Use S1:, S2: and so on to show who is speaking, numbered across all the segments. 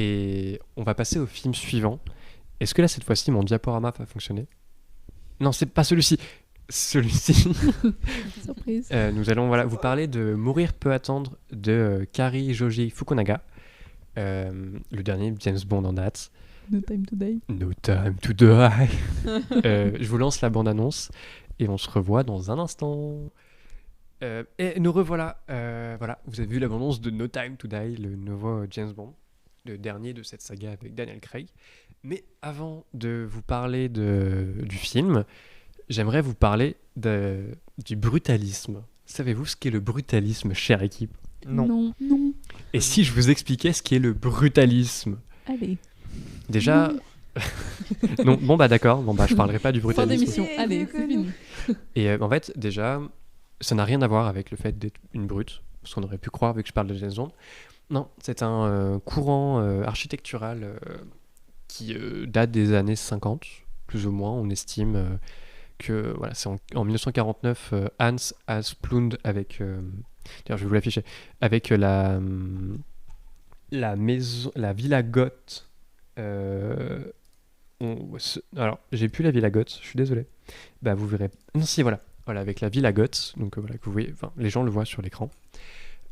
S1: Et on va passer au film suivant. Est-ce que là, cette fois-ci, mon diaporama va fonctionner? Non, c'est pas celui-ci. Celui-ci.
S2: Surprise.
S1: Nous allons vous parler de Mourir peut attendre de Kari Joji Fukunaga. Le dernier James Bond en date.
S2: No Time to Die.
S1: No Time to Die. Je vous lance la bande-annonce et on se revoit dans un instant. Et nous revoilà. Voilà, vous avez vu la bande-annonce de No Time to Die, le nouveau James Bond, le dernier de cette saga avec Daniel Craig. Mais avant de vous parler du film, j'aimerais vous parler du brutalisme. Savez-vous ce qu'est le brutalisme, chère équipe?
S2: Non.
S1: Et si je vous expliquais ce qu'est le brutalisme?
S2: Allez.
S1: Déjà... non, bon bah d'accord, je parlerai pas du
S2: Fin
S1: brutalisme.
S2: d'émission. Allez, c'est fini.
S1: Et en fait, déjà, ça n'a rien à voir avec le fait d'être une brute, parce qu'on aurait pu croire vu que je parle de James Bond. Non, c'est un courant architectural qui date des années 50, plus ou moins. On estime que voilà, c'est en 1949, Hans Asplund avec... D'ailleurs, je vais vous l'afficher. Avec la maison, la Villa Goth. Alors, j'ai plus la Villa Goth, je suis désolé. Bah, vous verrez. Non, si, voilà. Voilà, avec la Villa Goth. Donc, voilà, que vous voyez. Enfin, les gens le voient sur l'écran.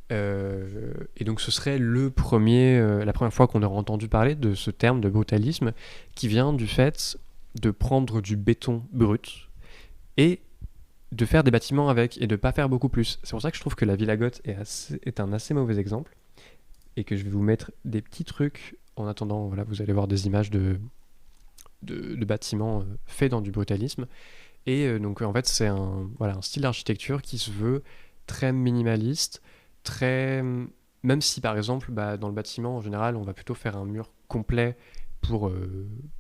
S1: Et donc, ce serait la première fois qu'on aurait entendu parler de ce terme de brutalisme qui vient du fait de prendre du béton brut et de faire des bâtiments avec et de pas faire beaucoup plus. C'est pour ça que je trouve que la Villa Goth est un assez mauvais exemple et que je vais vous mettre des petits trucs en attendant. Voilà, vous allez voir des images de bâtiments faits dans du brutalisme. Et donc en fait c'est un style d'architecture qui se veut très minimaliste, très... Même si par exemple dans le bâtiment en général on va plutôt faire un mur complet pour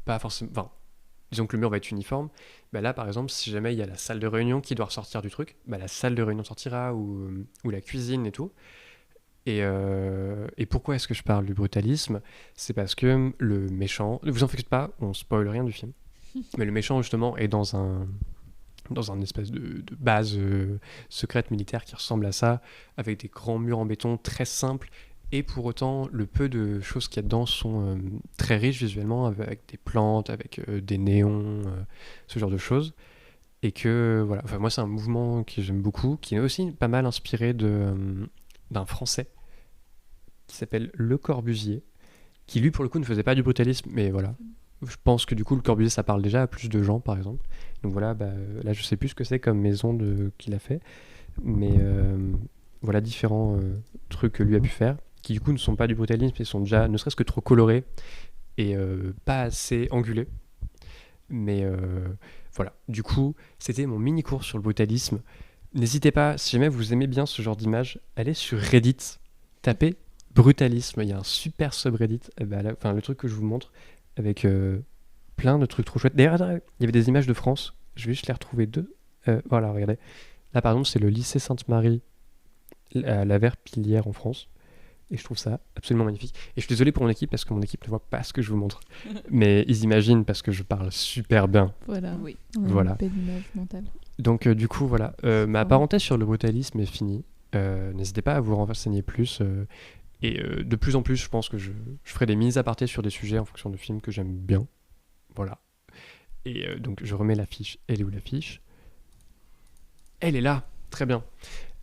S1: pas forcément... Enfin, disons que le mur va être uniforme. Là par exemple si jamais il y a la salle de réunion qui doit ressortir du truc, la salle de réunion sortira ou la cuisine et tout. Et pourquoi est-ce que je parle du brutalisme? C'est parce que le méchant... Ne vous en faites pas, on spoil rien du film. Mais le méchant justement est dans un espèce de base secrète militaire qui ressemble à ça, avec des grands murs en béton très simples, et pour autant, le peu de choses qu'il y a dedans sont très riches visuellement, avec des plantes, avec des néons, ce genre de choses. Et que, voilà, enfin, moi c'est un mouvement que j'aime beaucoup, qui est aussi pas mal inspiré d'un Français, qui s'appelle Le Corbusier, qui lui pour le coup ne faisait pas du brutalisme, mais voilà. Je pense que du coup le Corbusier ça parle déjà à plus de gens par exemple. Donc voilà, là je sais plus ce que c'est comme maison qu'il a fait, mais voilà différents trucs que lui a pu faire, qui du coup ne sont pas du brutalisme, ils sont déjà ne serait-ce que trop colorés et pas assez angulés. Mais voilà, du coup c'était mon mini cours sur le brutalisme. N'hésitez pas, si jamais vous aimez bien ce genre d'image, allez sur Reddit, tapez brutalisme, il y a un super subreddit, le truc que je vous montre avec plein de trucs trop chouettes. D'ailleurs, il y avait des images de France, je vais juste les retrouver deux. Voilà, regardez. Là, par exemple, c'est le lycée Sainte-Marie à la Verpillière en France. Et je trouve ça absolument magnifique. Et je suis désolé pour mon équipe parce que mon équipe ne voit pas ce que je vous montre. Mais ils imaginent parce que je parle super bien.
S2: Voilà.
S3: Oui.
S1: Voilà.
S2: Une belle image mentale.
S1: Donc, du coup, voilà. Ma parenthèse sur le brutalisme est finie. N'hésitez pas à vous renseigner plus. Et de plus en plus, je pense que je ferai des mini-apartés sur des sujets en fonction de films que j'aime bien. Voilà. Et donc, je remets l'affiche. Elle est où l'affiche? Elle est là. Très bien.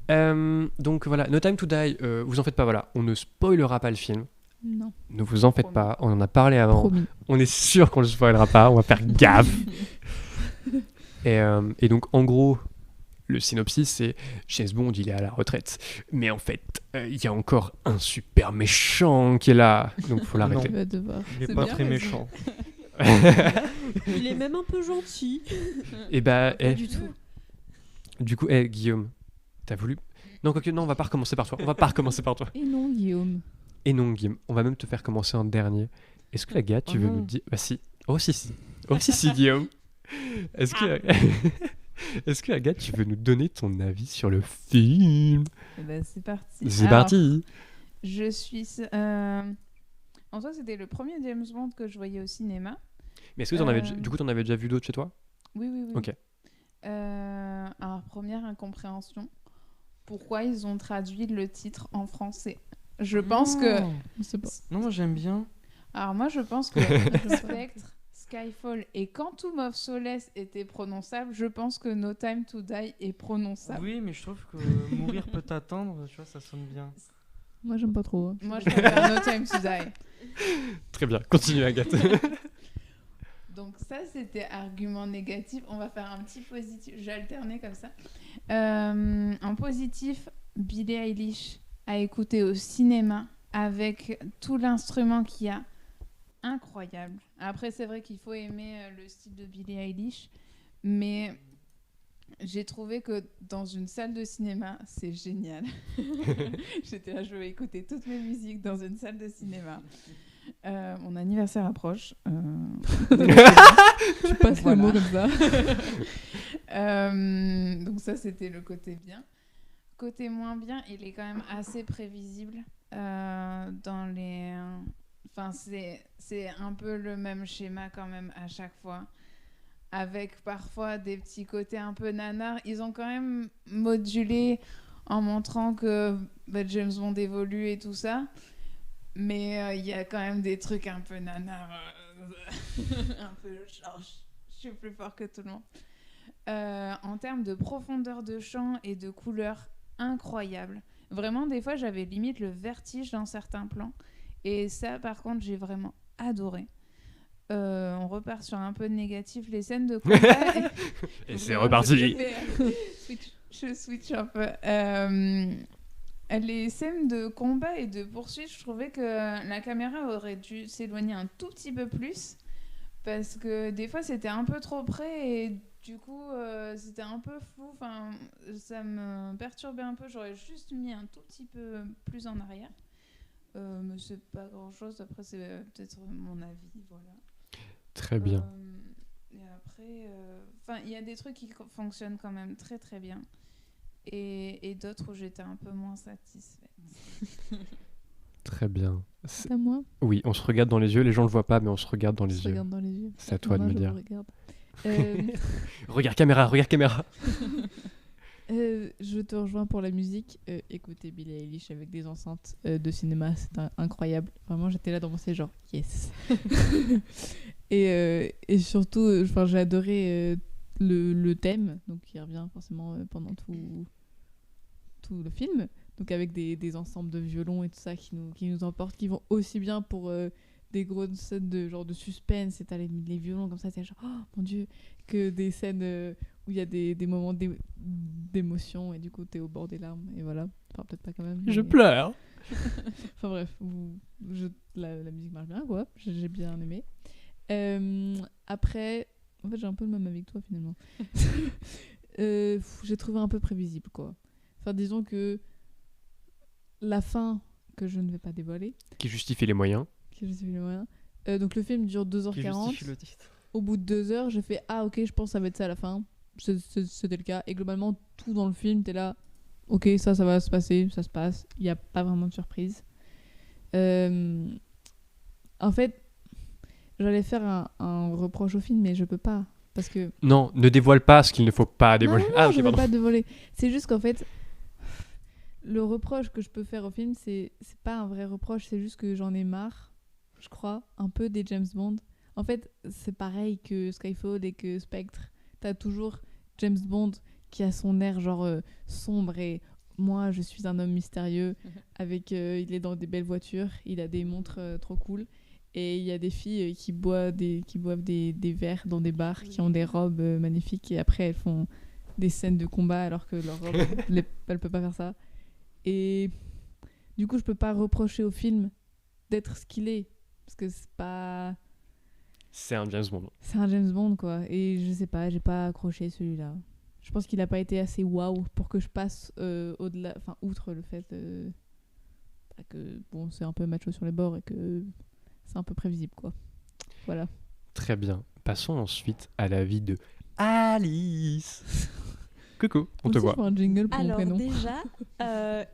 S1: Donc, voilà. No Time to Die, vous en faites pas, voilà. On ne spoilera pas le film.
S2: Non.
S1: Ne vous en faites
S3: Promis.
S1: pas. On en a parlé avant.
S2: Promis.
S1: On est sûr qu'on ne le spoilera pas. On va faire gaffe. Et donc, en gros... Le synopsis, c'est James Bond, il est à la retraite. Mais en fait, il y a encore un super méchant qui est là. Donc, il faut l'arrêter.
S2: Tu vas devoir.
S4: Il
S3: C'est
S4: est pas
S3: bien
S4: très
S3: résumé.
S4: méchant.
S5: Il est même un peu gentil.
S1: Et
S5: Pas du tout.
S1: du coup, Guillaume, t'as voulu... Non, quoique, non, on va pas recommencer par toi. On va pas recommencer par toi.
S2: Et non, Guillaume.
S1: Et non, Guillaume, on va même te faire commencer en dernier. Est-ce que la gars, tu veux
S5: non.
S1: nous dire... Bah si. Oh si. Oh si, Guillaume. Est-ce que... Est-ce que Agathe, tu veux nous donner ton avis sur le film?
S2: Eh ben, c'est parti.
S1: C'est
S2: Alors,
S1: parti.
S2: Je suis... En soi, c'était le premier James Bond que je voyais au cinéma.
S1: Mais est-ce que du coup, t'en avais déjà vu d'autres chez toi?
S2: Oui.
S1: Ok.
S2: Alors, première incompréhension. Pourquoi ils ont traduit le titre en français? Je pense que...
S4: Non, moi j'aime bien.
S2: Alors moi, je pense que Spectre, Skyfall et Quantum of Solace étaient prononçables. Je pense que No Time to Die est prononçable.
S3: Oui, mais je trouve que Mourir peut attendre, tu vois, ça sonne bien.
S5: Moi, j'aime pas trop. Hein.
S2: Moi, je préfère No Time to Die.
S1: Très bien, continue Agathe.
S2: Donc ça, c'était argument négatif. On va faire un petit positif. J'ai alterné comme ça. En positif, Billie Eilish a écouté au cinéma avec tout l'instrument qu'il y a. Incroyable. Après, c'est vrai qu'il faut aimer le style de Billie Eilish, mais j'ai trouvé que dans une salle de cinéma, c'est génial. J'étais là, je vais écouter toutes mes musiques dans une salle de cinéma. Mon anniversaire approche.
S5: Tu passes
S2: Voilà.
S5: le mot comme ça.
S2: Donc ça, c'était le côté bien. Côté moins bien, il est quand même assez prévisible dans les... Enfin, c'est un peu le même schéma quand même à chaque fois, avec parfois des petits côtés un peu nanars. Ils ont quand même modulé en montrant que James Bond évolue et tout ça, mais il y a quand même des trucs un peu nanars, un peu genre, je suis plus fort que tout le monde. En termes de profondeur de champ et de couleurs, incroyable. Vraiment, des fois, j'avais limite le vertige dans certains plans. Et ça, par contre, j'ai vraiment adoré. On repart sur un peu de négatif. Les scènes de combat...
S1: Et c'est reparti.
S2: Je switch un peu. Les scènes de combat et de poursuite, je trouvais que la caméra aurait dû s'éloigner un tout petit peu plus. Parce que des fois, c'était un peu trop près et du coup, c'était un peu flou. Enfin, ça me perturbait un peu. J'aurais juste mis un tout petit peu plus en arrière. Mais c'est pas grand chose. Après, c'est peut-être mon avis. Voilà.
S1: Très bien.
S2: Et après, il y a des trucs qui fonctionnent quand même très très bien. Et d'autres où j'étais un peu moins satisfaite.
S1: Très bien.
S5: C'est à moi.
S1: Oui, on se regarde dans les yeux. Les gens le voient pas, mais on se regarde dans les
S5: Je
S1: yeux.
S5: regarde dans les yeux.
S1: C'est à toi de me
S5: Je
S1: dire.
S5: vous regarde.
S1: Regarde caméra, regarde caméra.
S5: Je te rejoins pour la musique. Écoutez Billie Eilish avec des enceintes de cinéma, c'est incroyable. Vraiment, j'étais là dans mon siège, genre yes. et surtout, j'ai adoré le thème, donc qui revient forcément pendant tout le film. Donc avec des ensembles de violons et tout ça qui nous emportent, qui vont aussi bien pour des grosses scènes de genre de suspense, et t'as les violons comme ça, t'es genre oh mon dieu, que des scènes où il y a des moments d'émotion et du coup t'es au bord des larmes et voilà. Enfin peut-être pas quand même.
S1: Je
S5: mais...
S1: pleure.
S5: Enfin bref, la musique marche bien quoi, j'ai bien aimé. Après, en fait j'ai un peu le même avec toi finalement. J'ai trouvé un peu prévisible quoi. Enfin disons que la fin que je ne vais pas dévoiler.
S1: Qui justifie les moyens.
S5: Qui justifie les moyens. Donc le film dure 2h40.
S3: Qui justifie le titre.
S5: Au bout de 2 heures, j'ai fait ah ok, je pense que ça va être ça à la fin. C'était le cas. Et globalement, tout dans le film, t'es là, ok, ça va se passer, ça se passe. Il n'y a pas vraiment de surprise. En fait, j'allais faire un reproche au film, mais je peux pas. Parce que...
S1: Non, ne dévoile pas ce qu'il ne faut pas dévoiler.
S5: Non,
S1: Ok,
S5: je veux
S1: pardon.
S5: pas dévoiler. C'est juste qu'en fait, le reproche que je peux faire au film, c'est pas un vrai reproche, c'est juste que j'en ai marre, je crois, un peu des James Bond. En fait, c'est pareil que Skyfall et que Spectre. T'as toujours James Bond qui a son air genre sombre et moi, je suis un homme mystérieux. Avec, il est dans des belles voitures, il a des montres trop cool. Et il y a des filles qui boivent des verres dans des bars, qui ont des robes magnifiques et après elles font des scènes de combat alors que leur robe, elle peut pas faire ça. Et du coup, je peux pas reprocher au film d'être ce qu'il est. Parce que c'est pas...
S1: C'est un James Bond.
S5: C'est un James Bond, quoi. Et je sais pas, j'ai pas accroché celui-là. Je pense qu'il a pas été assez waouh pour que je passe au-delà... Enfin, outre le fait que bon, c'est un peu macho sur les bords et que c'est un peu prévisible, quoi. Voilà.
S1: Très bien. Passons ensuite à la vie de Alice. Coucou, on te
S5: Aussi,
S1: voit.
S5: je vois un jingle pour mon
S4: Alors
S5: prénom.
S4: déjà,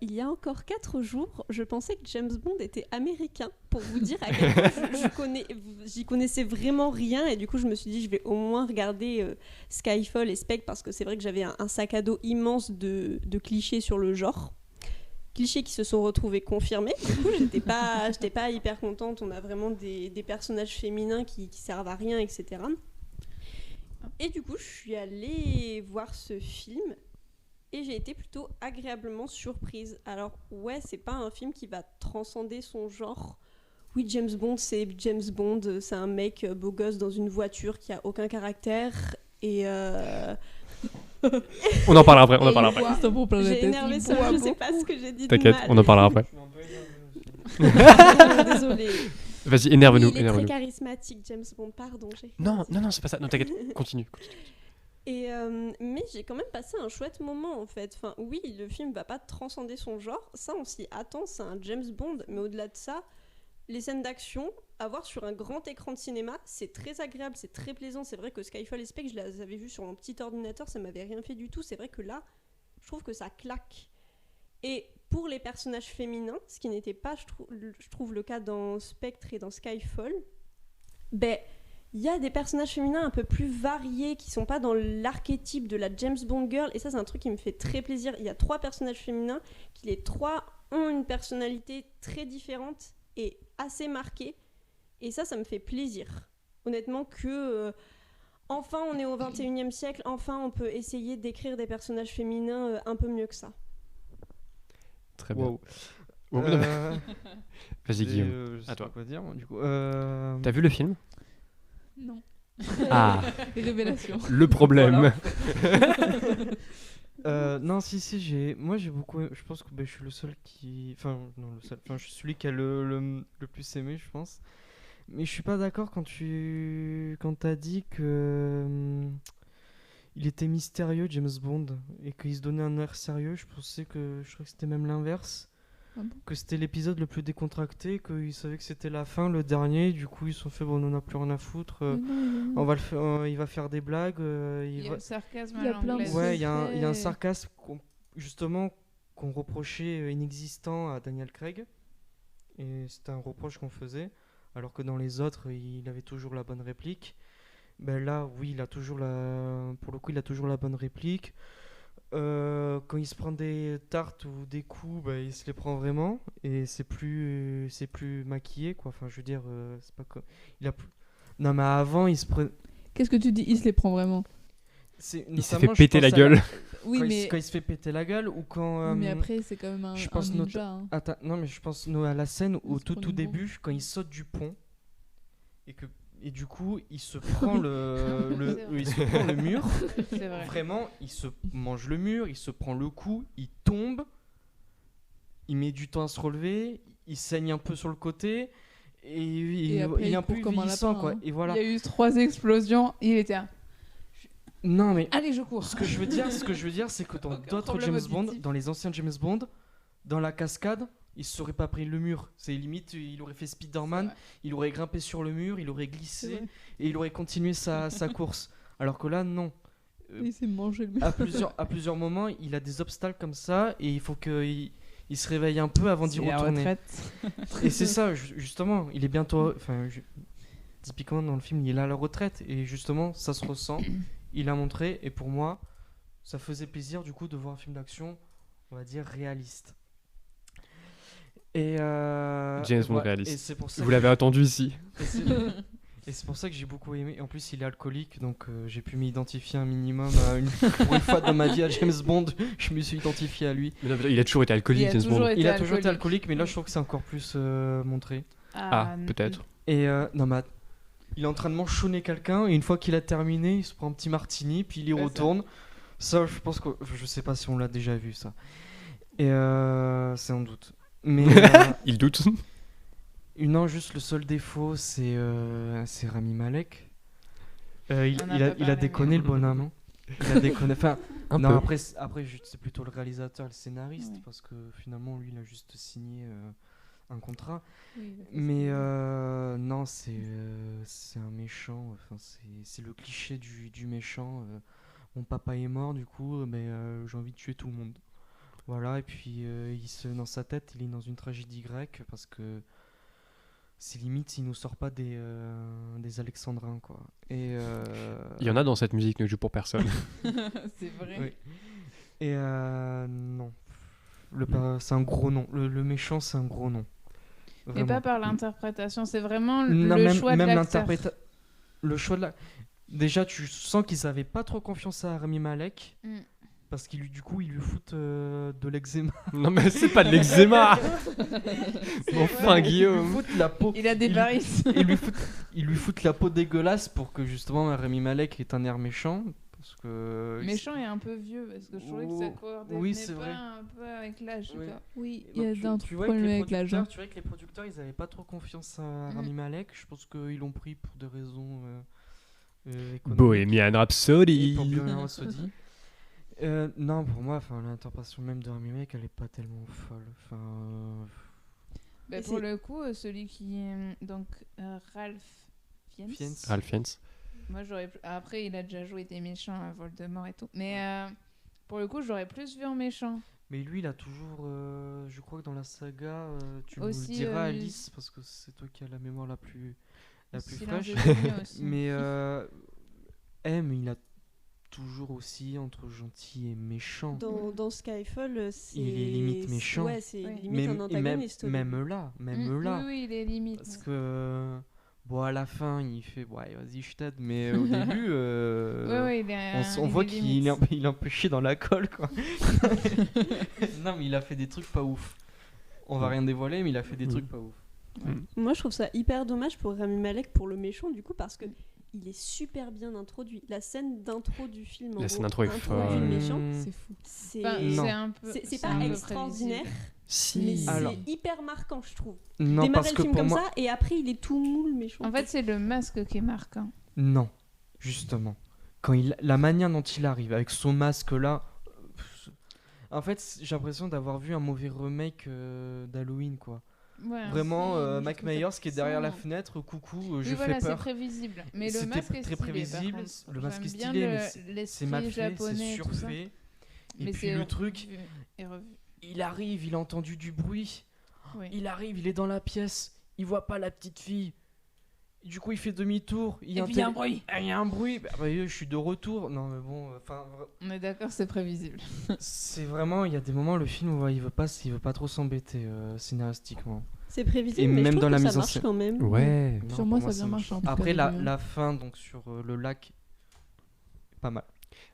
S4: il y a encore 4 jours, je pensais que James Bond était américain, pour vous dire à quel point j'y connaissais vraiment rien, et du coup je me suis dit je vais au moins regarder Skyfall et Spectre, parce que c'est vrai que j'avais un sac à dos immense de clichés sur le genre, clichés qui se sont retrouvés confirmés. Du coup, j'étais pas hyper contente. On a vraiment des personnages féminins qui servent à rien, etc. Et du coup, je suis allée voir ce film et j'ai été plutôt agréablement surprise. Alors ouais, c'est pas un film qui va transcender son genre. Oui, James Bond, c'est James Bond, c'est un mec beau gosse dans une voiture qui a aucun caractère et
S1: On en parlera après, on en parlera après.
S5: C'est pour plein la
S4: j'ai
S5: tête.
S4: énervé
S5: Il
S4: ça,
S5: boit
S4: je sais
S5: beaucoup.
S4: pas ce que j'ai dit de
S1: T'inquiète,
S4: mal.
S1: on en parlera après.
S3: Je suis un peu énervé aussi.
S4: Désolée.
S1: Vas-y,
S4: Oui,
S1: énerve-nous,
S4: il est très
S1: énerve-nous.
S4: charismatique, James Bond, pardon.
S1: Non, c'est pas ça. Non, t'inquiète, continue.
S4: Et mais j'ai quand même passé un chouette moment en fait. Enfin, oui, le film va pas transcender son genre, ça on s'y attend, c'est un James Bond, mais au-delà de ça, les scènes d'action, à voir sur un grand écran de cinéma, c'est très agréable, c'est très plaisant. C'est vrai que Skyfall et Spectre, je les avais vus sur mon petit ordinateur, ça m'avait rien fait du tout. C'est vrai que là, je trouve que ça claque. Et pour les personnages féminins, ce qui n'était pas, je trouve, le cas dans Spectre et dans Skyfall, ben, il y a des personnages féminins un peu plus variés qui sont pas dans l'archétype de la James Bond girl. Et ça, c'est un truc qui me fait très plaisir. Il y a 3 personnages féminins qui, les 3, ont une personnalité très différente et assez marquée. Et ça me fait plaisir. Honnêtement que... enfin, on est au 21e siècle. Enfin, on peut essayer d'écrire des personnages féminins un peu mieux que ça.
S1: Très bien.
S3: Wow.
S1: Oh, non, mais- Vas-y, Guillaume.
S3: Je sais
S1: à toi.
S3: pas quoi dire, moi, du coup.
S1: T'as vu le film?
S5: Non.
S1: Ah,
S5: Révélation.
S1: le problème.
S3: Non, si, moi j'ai beaucoup. Je pense que je suis le seul qui. Enfin, non, le seul. Enfin, je suis celui qui a le plus aimé, je pense. Mais je suis pas d'accord quand t'as dit que. Il était mystérieux, James Bond, et qu'il se donnait un air sérieux. Je crois que c'était même l'inverse.
S5: Ah bon
S3: Que c'était l'épisode le plus décontracté, qu'ils savaient que c'était la fin, le dernier. Du coup, ils se sont fait, bon, on en a plus rien à foutre. On va il va faire des blagues.
S2: Il y a
S3: va...
S2: le sarcasme
S5: Il y a
S2: à
S5: plein de
S2: l'anglaise.
S3: Ouais, il y a un
S5: secret.
S3: sarcasme justement qu'on reprochait inexistant à Daniel Craig. Et c'était un reproche qu'on faisait. Alors que dans les autres, il avait toujours la bonne réplique. Ben là, oui, pour le coup, il a toujours la bonne réplique. Quand il se prend des tartes ou des coups, ben, il se les prend vraiment. Et c'est plus maquillé, quoi. Enfin, je veux dire, c'est pas comme... Non, mais avant, il se prenait...
S5: Qu'est-ce que tu dis? Il se les prend vraiment.
S1: Il s'est fait péter la gueule.
S5: Oui, mais...
S3: Quand il se fait péter la gueule ou quand...
S5: mais après, c'est quand même un,
S3: je
S5: un
S3: pense
S5: ninja. Hein.
S3: Attends, non, mais je pense à la scène au
S5: Il se prend
S3: tout
S5: une
S3: début, quand il saute du pont et du coup il se prend il se prend le mur.
S2: C'est vrai.
S3: Vraiment, il se mange le mur, il se prend le coup, il tombe, il met du temps à se relever, il saigne un peu sur le côté et
S5: après,
S3: il est un
S5: il
S3: peu
S5: court comme un
S3: vieillissant,
S5: lapin,
S3: quoi.
S5: hein.
S3: Et voilà.
S2: Il y a eu 3 explosions, il était un...
S3: Non mais
S2: Allez, je cours.
S3: ce que je veux dire, c'est que dans
S2: Aucun
S3: d'autres
S2: problème
S3: James Bond,
S2: auditif.
S3: dans les anciens James Bond, dans la cascade, il se serait pas pris le mur. C'est limite, il aurait fait Spider-Man,
S2: C'est vrai.
S3: il aurait grimpé sur le mur, il aurait
S5: C'est
S3: glissé
S5: vrai.
S3: et il aurait continué sa course. Alors que là, non.
S5: Il s'est mangé le mur.
S3: À plusieurs moments, il a des obstacles comme ça et il faut qu'il se réveille un peu avant d'y
S2: C'est la
S3: retourner.
S2: retraite.
S3: Et c'est ça, justement, il est bientôt. Typiquement, dans le film, il est à la retraite et justement, ça se ressent. Il a montré et pour moi, ça faisait plaisir du coup de voir un film d'action, on va dire réaliste. Et
S1: James Bond réaliste.
S3: Et c'est pour ça
S1: Vous
S3: que-
S1: l'avez attendu ici.
S3: et c'est- et c'est pour ça que j'ai beaucoup aimé. Et en plus, il est alcoolique, donc j'ai pu m'identifier un minimum pour une fois dans ma vie à James Bond. Je me suis identifié à lui.
S1: Mais non, mais il a toujours été alcoolique,
S2: Il a
S1: James
S2: toujours
S1: Bond.
S2: été
S3: Il a toujours été
S2: alcoolique.
S3: alcoolique, mais là, je trouve que c'est encore plus montré.
S1: Ah, peut-être.
S3: Et non, mais il est en train de manchonner quelqu'un, et une fois qu'il a terminé, il se prend un petit martini, puis il y
S2: Ouais, ça.
S3: retourne. Ça, je pense que. Je sais pas si on l'a déjà vu, ça. Et c'est en doute. Mais.
S1: Il doute.
S3: Non, juste le seul défaut, c'est Rami Malek. Il
S2: On
S3: a
S2: a pas parlé,
S3: déconné,
S2: mais-
S3: le bonhomme. Hein. Il a déconné. Enfin,
S1: Un
S3: non,
S1: peu.
S3: après, c'est plutôt le réalisateur et le scénariste,
S2: Ouais.
S3: parce que finalement, lui, il a juste signé un contrat.
S5: Oui, il a fait
S3: Mais
S5: ça.
S3: non, c'est un méchant. Enfin, c'est le cliché du méchant. Mon papa est mort, du coup, mais j'ai envie de tuer tout le monde. Voilà, et puis dans sa tête, il est dans une tragédie grecque parce que c'est limite s'il nous sort pas des Alexandrins, quoi. Et
S1: Il y en a dans cette musique, ne joue pour personne.
S2: C'est vrai.
S3: oui. Et non. c'est un gros nom. Le méchant, c'est un gros nom.
S2: Mais
S3: Vraiment.
S2: pas par l'interprétation, c'est vraiment
S3: Non,
S2: le
S3: même,
S2: choix de
S3: même
S2: l'acteur.
S3: le choix de la... Déjà, tu sens qu'ils avaient pas trop confiance à Rami Malek.
S2: Mm.
S3: Parce qu'il du coup, ils lui foutent de l'eczéma.
S1: Non, mais c'est pas de l'eczéma. Enfin,
S3: Ils lui
S1: Guillaume.
S3: foutent la peau.
S2: Il a des
S3: Il-
S2: varices.
S3: Ils lui foutent la peau dégueulasse pour que justement Rami Malek ait un air méchant. Parce que.
S2: Méchant et un peu vieux, parce que je trouvais que ça
S3: Oh,
S2: coordonnait
S3: oui, c'est
S2: pas
S3: vrai.
S2: un peu avec l'âge.
S3: Oui.
S2: quoi.
S5: Oui,
S3: Et
S5: il y a
S3: donc,
S5: un
S3: tu vois
S5: problème
S3: que les
S5: avec l'âge. hein.
S3: producteurs- Tu vois que les producteurs, ils avaient pas trop confiance à
S2: Mm.
S3: Rami Malek. Je pense qu'ils l'ont pris pour des raisons économiques.
S1: Bohemian
S3: Et
S1: Rhapsody.
S3: pour Bohemian Rhapsody. Non, pour moi, l'interprétation même de Rami Malek, elle est pas tellement folle.
S2: Bah,
S4: Et
S2: pour
S4: c'est-
S2: le coup, celui qui est donc Ralph Fiennes.
S3: Fiennes.
S1: Ralph Fiennes.
S2: Moi, après, il a déjà joué des méchants à Voldemort et tout. Mais pour le coup, j'aurais plus vu en méchant.
S3: Mais lui, il a toujours. Je crois que dans la saga, tu
S2: Aussi,
S3: me le diras,
S2: lui-
S3: Alice, parce que c'est toi qui as la mémoire la plus
S2: Silence
S3: fraîche.
S2: des agneaux aussi.
S3: Mais M, il a toujours aussi entre gentil et méchant.
S4: Dans Skyfall, c'est.
S3: Il est limite méchant.
S4: Ouais, c'est
S2: Ouais.
S4: limite un antagoniste. au début.
S3: même là.
S2: Mm, Oui, oui, il est limite.
S3: Parce que. Bon, à la fin, il fait. Ouais, vas-y, je t'aide. Mais au début.
S2: Ouais, il est,
S3: On voit
S2: il est
S3: qu'il
S2: limite.
S3: il est un peu chié dans la colle, quoi. Non, mais il a fait des trucs pas ouf. On va rien dévoiler, mais il a fait des
S1: Mm.
S3: trucs pas ouf.
S4: Moi, je trouve ça hyper dommage pour Rami Malek, pour le méchant, du coup, parce que il est super bien introduit. La scène d'intro du film, en
S1: La
S4: gros,
S1: scène d'intro est
S4: introduit
S1: folle.
S4: le méchant,
S5: C'est fou.
S4: c'est
S2: Enfin,
S3: Non.
S2: c'est un peu.
S4: c'est
S2: un
S4: pas
S2: peu
S4: extraordinaire,
S2: prévisible.
S4: mais
S1: Si.
S3: Alors-
S4: c'est hyper marquant, je trouve.
S3: Non,
S4: Démarrer
S3: parce
S4: le
S3: que
S4: film
S3: pour
S4: comme
S3: moi.
S4: ça, et après, il est tout mou, le méchant.
S2: En fait, c'est le masque qui est marquant.
S3: Non, justement. La manière dont il arrive, avec son masque là. En fait, j'ai l'impression d'avoir vu un mauvais remake d'Halloween, quoi.
S2: Ouais,
S3: Vraiment,
S2: aussi, je
S3: Mike
S2: trouve ça
S3: Myers qui est derrière la
S2: puissant.
S3: fenêtre, coucou,
S2: Oui,
S3: je
S2: voilà,
S3: fais
S2: c'est
S3: peur.
S2: prévisible. Mais le
S3: C'était
S2: masque est
S3: très
S2: stylé, par
S3: prévisible,
S2: contre.
S3: le masque est
S2: J'aime bien
S3: stylé, mais c'est
S2: l'esprit
S3: mal fait, c'est
S2: japonais et tout ça.
S3: surfait. Et
S2: Mais
S3: puis
S2: c'est
S3: le truc,
S2: revu et revu.
S3: il arrive, il a entendu du bruit.
S2: Oui.
S3: Il arrive, il est dans la pièce, il voit pas la petite fille. Du coup, il fait demi-tour.
S2: Et puis il y a un bruit.
S3: Ah, il y a un bruit. Bah, je suis de retour. Non, mais bon,
S2: On est d'accord, c'est prévisible.
S3: c'est vraiment. Il y a des moments, le film, ouais, il veut pas trop s'embêter scénaristiquement.
S4: C'est prévisible,
S3: Et
S4: mais
S3: même
S4: je trouve
S3: dans la
S4: que
S3: mise
S4: ça
S3: en
S4: marche
S3: scène.
S4: quand même.
S1: Ouais.
S3: Non,
S5: Sur moi,
S3: pour
S5: ça a bien marché, en tout cas,
S3: Après,
S5: au
S3: la,
S5: début, hein.
S3: la fin, donc sur le lac, pas mal.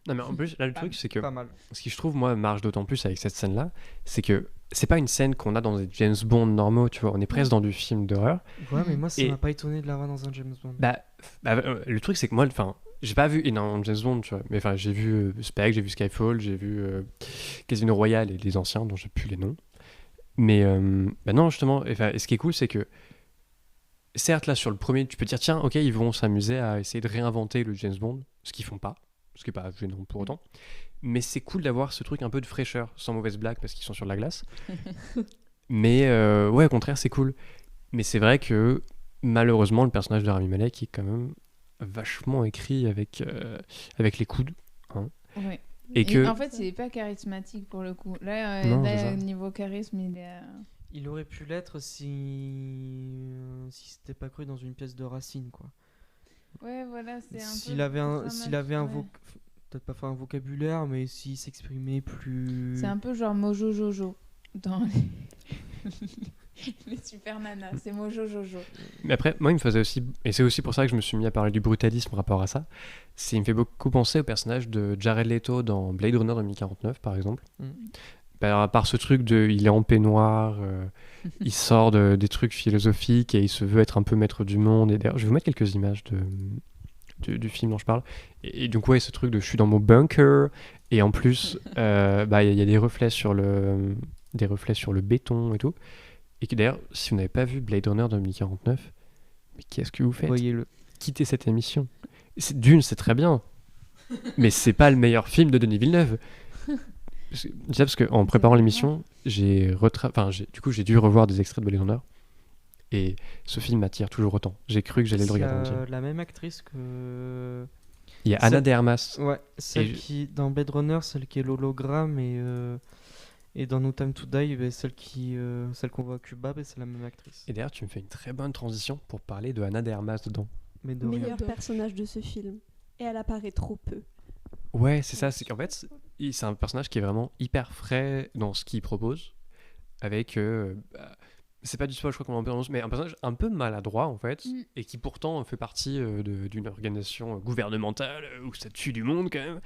S1: Non, mais en plus, là, le truc, c'est que
S3: Pas mal.
S1: ce qui, je trouve, moi, marche d'autant plus avec cette scène-là, c'est que c'est pas une scène qu'on a dans des James Bond normaux, tu vois. On est presque dans du film d'horreur.
S3: Ouais, mais moi, ça
S1: Et-
S3: m'a pas étonné de l'avoir dans un James Bond.
S1: Le truc, c'est que moi, enfin, j'ai pas vu énormément de James Bond, tu vois. Mais enfin, j'ai vu Spectre, j'ai vu Skyfall, j'ai vu Casino Royale et les anciens, dont j'ai plus les noms. Mais non, justement, et ce qui est cool, c'est que certes, là, sur le premier, tu peux dire, tiens, ok, ils vont s'amuser à essayer de réinventer le James Bond, ce qu'ils font pas, ce qui est pas gênant pour autant. Mais c'est cool d'avoir ce truc un peu de fraîcheur, sans mauvaise blague, parce qu'ils sont sur de la glace. Mais ouais, au contraire, c'est cool. Mais c'est vrai que malheureusement, le personnage de Rami Malek est quand même vachement écrit avec les coudes.
S2: Ouais.
S1: Et que
S2: En fait, il est pas charismatique pour le coup. Là,
S1: Non, c'est ça.
S2: niveau charisme, il est.
S3: Il aurait pu l'être si c'était pas cru dans une pièce de Racine, quoi.
S2: Ouais, voilà, c'est un
S3: S'il
S2: peu.
S3: avait un,
S2: dramatique,
S3: s'il avait un
S2: ouais.
S3: peut-être pas faire un vocabulaire, mais s'il s'exprimait plus.
S2: C'est un peu genre Mojo Jojo dans les Super Nanas. C'est Mojo Jojo.
S1: Mais après, moi, il me faisait aussi, et c'est aussi pour ça que je me suis mis à parler du brutalisme par rapport à ça, il me fait beaucoup penser au personnage de Jared Leto dans Blade Runner 2049, par exemple. Par ce truc de, il est en peignoir, il sort des trucs philosophiques et il se veut être un peu maître du monde. Et d'ailleurs, je vais vous mettre quelques images du film dont je parle. Et donc, ouais, ce truc de je suis dans mon bunker, et en plus, il y a des reflets sur le béton et tout. Et que d'ailleurs, si vous n'avez pas vu Blade Runner 2049, mais qu'est-ce que vous faites?
S3: Voyez-le.
S1: Quittez cette émission. C'est très bien, mais c'est pas le meilleur film de Denis Villeneuve. Déjà parce qu'en préparant l'émission, j'ai dû revoir des extraits de Blade Runner, et ce film m'attire toujours autant. J'ai cru que j'allais le regarder entier.
S3: La même actrice que.
S1: Il y a Ana de Armas.
S3: Ouais, celle
S1: Et
S3: qui dans Blade Runner, celle qui est l'hologramme, et dans No Time to Die, celle qu'on voit à Cuba, c'est la même actrice.
S1: Et d'ailleurs, tu me fais une très bonne transition pour parler de Ana de Armas dedans.
S3: Mais de rien.
S4: Meilleur personnage de ce film. Et elle apparaît trop peu.
S1: Ouais, c'est ça. C'est qu'en fait, c'est un personnage qui est vraiment hyper frais dans ce qu'il propose. Avec. C'est pas du spoil, je crois qu'on en parle, mais un personnage un peu maladroit en fait.
S2: Mm.
S1: Et qui pourtant fait partie d'une organisation gouvernementale où ça tue du monde quand même.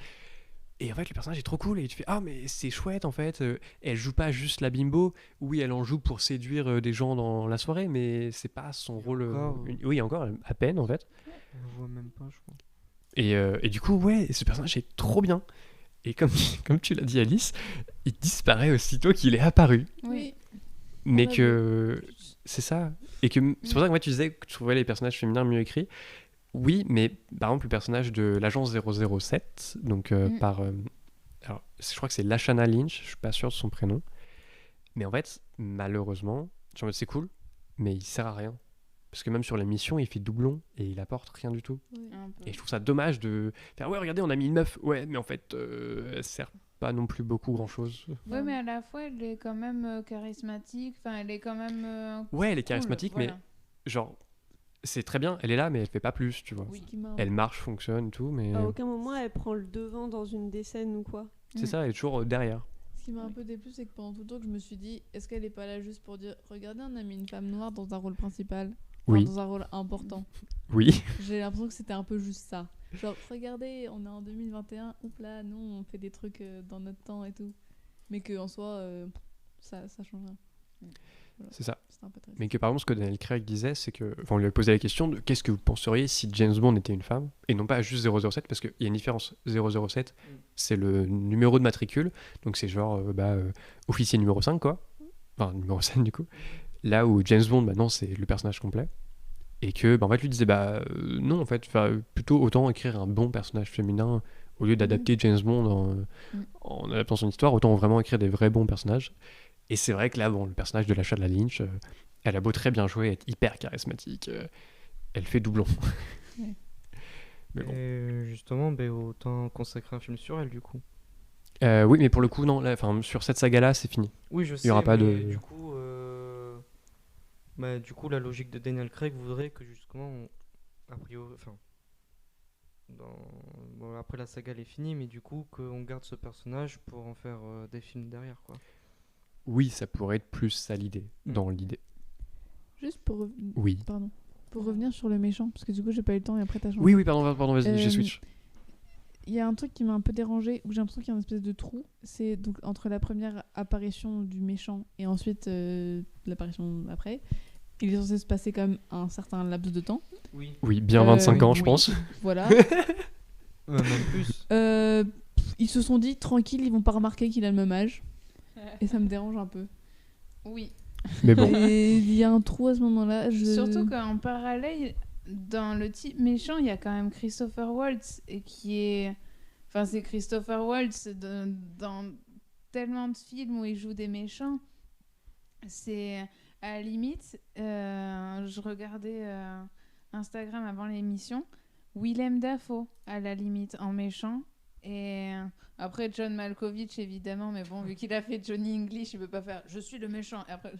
S1: Et en fait, le personnage est trop cool. Et tu fais ah, mais c'est chouette en fait. Elle joue pas juste la bimbo. Oui, elle en joue pour séduire des gens dans la soirée, mais c'est pas son rôle.
S3: encore,
S1: Oui, encore, à peine en fait.
S3: On le voit même pas, je crois.
S1: Et du coup, ouais, ce personnage est trop bien. Et comme, comme tu l'as dit, Alice, il disparaît aussitôt qu'il est apparu.
S2: Oui.
S1: Mais
S5: Ouais,
S1: que. C'est ça. Et que c'est pour ça que moi, tu disais que tu trouvais les personnages féminins mieux écrits. Oui, mais par exemple, le personnage de l'agence 007, donc par. Alors, je crois que c'est Lashana Lynch, je suis pas sûr de son prénom. Mais en fait, malheureusement, c'est cool, mais il sert à rien. Parce que même sur les missions, il fait doublon et il apporte rien du tout.
S5: Ouais.
S2: Un peu.
S1: Et je trouve ça dommage de faire ouais, regardez, on a mis une meuf. Ouais, mais en fait, elle sert pas non plus beaucoup grand chose.
S2: Ouais, mais à la fois, elle est quand même charismatique. Enfin, elle est quand même.
S1: Ouais, elle est
S2: cool,
S1: charismatique,
S2: voilà.
S1: mais genre, c'est très bien, elle est là, mais elle fait pas plus, tu vois.
S2: Oui.
S5: Ce qui m'a-
S1: Elle marche, fonctionne et tout, mais
S4: À aucun moment elle prend le devant dans une des scènes ou quoi.
S1: c'est ça, elle est toujours derrière.
S5: Ce qui m'a un peu déplu, c'est que pendant tout le temps que je me suis dit, est-ce qu'elle est pas là juste pour dire, regardez, on a mis une femme noire dans un rôle principal, enfin,
S1: Oui.
S5: dans un rôle important.
S1: Oui.
S5: J'ai l'impression que c'était un peu juste ça. Genre, regardez, on est en 2021, oups là, nous on fait des trucs dans notre temps et tout. Mais qu'en soi, ça change rien. Voilà.
S1: C'est ça.
S5: C'était un peu triste.
S1: Mais que par exemple, ce que Daniel Craig disait, c'est que. Enfin, on lui a posé la question de qu'est-ce que vous penseriez si James Bond était une femme et non pas juste 007, parce qu'il y a une différence. 007, c'est le numéro de matricule, donc c'est genre officier numéro 5, quoi. Enfin, numéro 5 du coup. Là où James Bond, bah non, c'est le personnage complet. Et que, en fait, lui disait, non, en fait, plutôt autant écrire un bon personnage féminin au lieu d'adapter James Bond en adaptant son histoire, autant vraiment écrire des vrais bons personnages. Et c'est vrai que là, bon, le personnage de Lashana Lynch, elle a beau très bien jouer, être hyper charismatique, elle fait doublon.
S5: Ouais.
S1: Mais bon.
S3: Et justement, autant consacrer un film sur elle, du coup.
S1: Oui, mais pour le coup, non, là, sur cette saga-là, c'est fini.
S3: Oui, je sais,
S1: y aura pas
S3: mais
S1: de-
S3: du coup, la logique de Daniel Craig voudrait que justement, a priori, enfin, après la saga elle est finie, mais du coup, qu'on garde ce personnage pour en faire des films derrière, quoi.
S1: Oui, ça pourrait être plus ça l'idée, dans l'idée.
S5: Juste pour,
S1: Oui.
S5: pardon. Pour revenir sur le méchant, parce que du coup j'ai pas eu le temps et après t'as changé.
S1: Oui, pardon, vas-y, je
S5: Euh,
S1: switch.
S5: Il y a un truc qui m'a un peu dérangé, où j'ai l'impression qu'il y a une espèce de trou. C'est donc entre la première apparition du méchant et ensuite l'apparition après. Il est censé se passer quand même un certain laps de temps.
S3: Oui.
S1: Oui, bien 25 ans, je
S5: oui.
S1: pense.
S5: Voilà.
S3: Même plus.
S5: Ils se sont dit tranquille, ils vont pas remarquer qu'il a le même âge. Et ça me dérange un peu.
S2: Oui.
S1: Mais bon.
S5: Et il y a un trou à ce moment-là.
S2: Surtout qu'en parallèle, dans le type méchant, il y a quand même Christopher Waltz et qui est. Enfin, c'est Christopher Waltz dans tellement de films où il joue des méchants. C'est à la limite. Je regardais Instagram avant l'émission. Willem Dafoe, à la limite, en méchant. Et après, John Malkovich, évidemment. Mais bon, vu qu'il a fait Johnny English, il peut pas faire « Je suis le méchant ». Et après...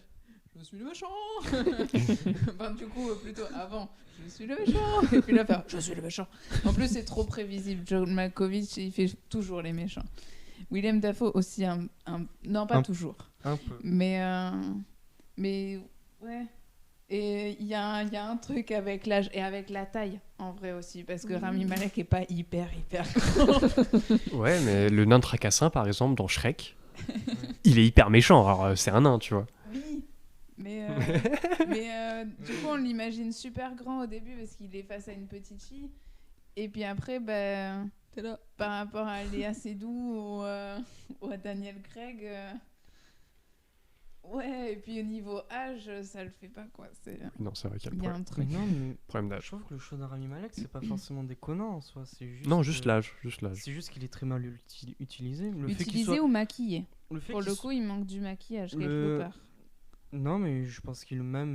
S2: Je suis le méchant. Enfin, du coup, plutôt avant, je suis le méchant. Et puis là, faire, je suis le méchant. En plus, c'est trop prévisible. John Malkovich, il fait toujours les méchants. Willem Dafoe aussi, non, pas toujours.
S3: Un peu.
S2: Mais ouais. Et il y a un truc avec l'âge et avec la taille, en vrai aussi. Parce que Rami Malek est pas hyper grand.
S1: Ouais, mais le nain tracassin, par exemple, dans Shrek, il est hyper méchant. Alors, c'est un nain, tu vois.
S2: Oui, mais du coup, on l'imagine super grand au début parce qu'il est face à une petite fille. Et puis après,
S5: T'es là.
S2: par rapport à Léa Seydoux ou à Daniel Craig, ouais, et puis au niveau âge, ça le fait pas, quoi.
S1: Non, c'est vrai qu'il y a le
S2: Il y a
S1: problème,
S2: un truc.
S3: Non, mais
S1: problème
S3: je
S1: d'âge.
S3: trouve que le show d'Arami Malek, c'est pas forcément déconnant en soi. C'est juste
S1: Non, juste l'âge. Juste l'âge.
S3: C'est juste qu'il est très mal utilisé. Le fait qu'il
S2: Utilisé
S3: soit...
S2: ou maquillé.
S3: le fait
S2: Pour
S3: qu'il
S2: le
S3: soit-
S2: coup, il manque du maquillage quelque
S3: Le-
S2: part.
S3: Non, mais je pense qu'il même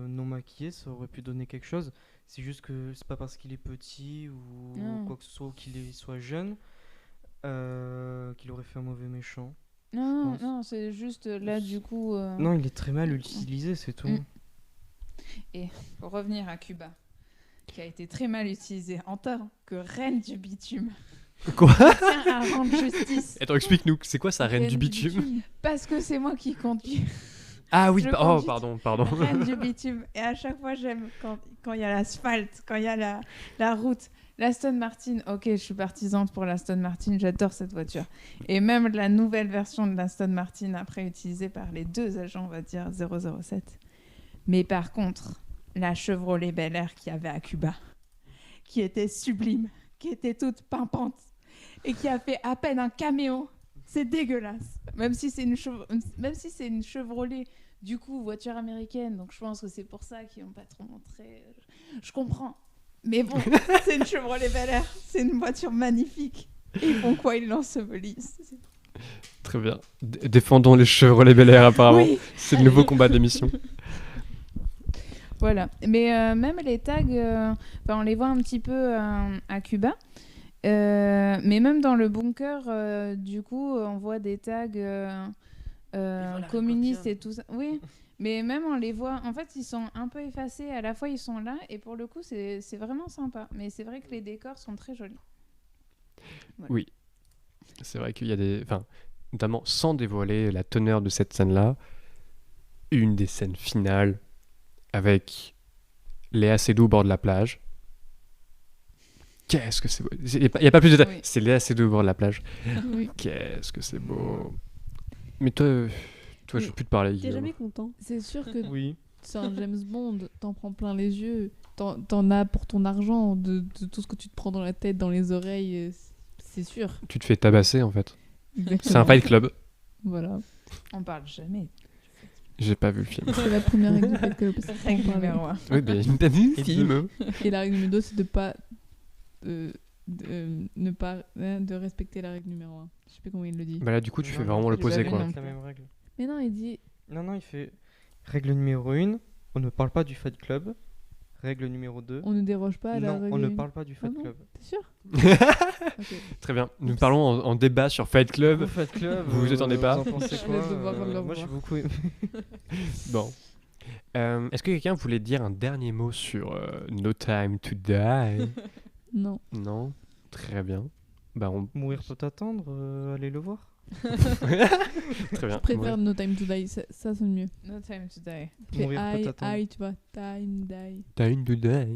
S3: non maquillé, ça aurait pu donner quelque chose. C'est juste que c'est pas parce qu'il est petit ou
S2: Non.
S3: quoi que ce soit, ou soit jeune, qu'il aurait fait un mauvais méchant.
S2: Non,
S3: pense.
S2: non, c'est juste là, du coup.
S3: Non, il est très mal utilisé, c'est tout.
S2: Pour revenir à Cuba, qui a été très mal utilisé en tant que reine du bitume.
S1: Quoi?
S2: Tiens à rendre justice.
S1: Attends, explique-nous, c'est quoi sa reine du bitume?
S2: Parce que c'est moi qui conduis.
S1: Ah oui,
S2: Je
S1: oh,
S2: conduis.
S1: pardon.
S2: Reine du bitume. Et à chaque fois, j'aime quand il y a l'asphalte, quand il y a la route. L'Aston Martin, ok, je suis partisante pour l'Aston Martin, j'adore cette voiture. Et même la nouvelle version de l'Aston Martin, après utilisée par les deux agents, on va dire 007. Mais par contre, la Chevrolet Bel Air qu'il y avait à Cuba, qui était sublime, qui était toute pimpante, et qui a fait à peine un caméo, c'est dégueulasse. Même si c'est une Chevrolet, du coup, voiture américaine, donc je pense que c'est pour ça qu'ils n'ont pas trop montré. Je comprends. Mais bon, c'est une Chevrolet Bel Air, c'est une voiture magnifique. Et ils font quoi? Ils l'ensevelissent.
S1: Très bien. Défendons les Chevrolet Bel Air, apparemment.
S2: Oui.
S1: C'est le nouveau combat de l'émission.
S2: Voilà. Mais même les tags, on les voit un petit peu à Cuba. Mais même dans le bunker, du coup, on voit des tags communistes et tout ça. Oui. Mais même on les voit, en fait, ils sont un peu effacés. À la fois, ils sont là, et pour le coup, c'est vraiment sympa. Mais c'est vrai que les décors sont très jolis. Voilà.
S1: Oui. C'est vrai qu'il y a des... Enfin, notamment, sans dévoiler la teneur de cette scène-là, une des scènes finales avec Léa Seydoux au bord de la plage. Qu'est-ce que c'est beau. Il n'y a pas plus de détails.
S2: Oui.
S1: C'est Léa Seydoux au bord de la plage.
S5: Oui.
S1: Qu'est-ce que c'est beau. Mais toi je peux plus te parler.
S4: T'es
S1: Guillaume.
S4: jamais content.
S5: C'est sûr que
S3: Oui.
S5: c'est un James Bond, t'en prends plein les yeux, t'en as pour ton argent, de tout ce que tu te prends dans la tête, dans les oreilles, c'est sûr.
S1: Tu te fais tabasser, en fait. C'est un
S5: Exactement.
S1: Fight Club.
S5: Voilà.
S2: On parle jamais.
S1: J'ai pas vu le film.
S5: C'est la première règle du Fight Club. c'est qu'on
S2: Règle
S5: parle.
S2: numéro 1.
S1: Oui, mais j'ai pas vu le
S3: Et
S1: film.
S5: Et la règle numéro 2, c'est de pas ne pas de respecter la règle numéro 1. Je sais plus comment il le dit.
S1: Bah là, du coup, tu fais
S3: Non,
S1: vraiment
S3: il
S1: l'opposé,
S2: fait
S1: quoi.
S2: non.
S3: la même règle.
S5: Mais non, il dit
S3: Non, il fait règle numéro 1, on ne parle pas du Fight Club. Règle numéro 2,
S5: on ne déroge pas à la
S3: non,
S5: règle.
S3: on ne parle pas du Fight
S5: Ah bon
S3: Club.
S5: T'es sûr Ok.
S1: Très bien. Nous parlons en débat sur Fight Club.
S3: Au Fight Club,
S1: Vous vous attendez pas
S3: Vous en pensez
S5: Je
S3: quoi
S5: laisse devoir comme leur
S3: Moi, j'ai
S5: voir.
S3: beaucoup aimé.
S1: Bon. Est-ce que quelqu'un voulait dire un dernier mot sur No Time to Die?
S5: Non.
S1: Non? Très bien. Bah, on...
S3: Mourir peut attendre, allez le voir.
S1: Très bien.
S5: Je préfère No Time to Die, ça sonne mieux.
S2: No time to die.
S5: Après,
S3: Mourir peut attendre.
S5: tu vois, Time Die.
S1: Time to Die.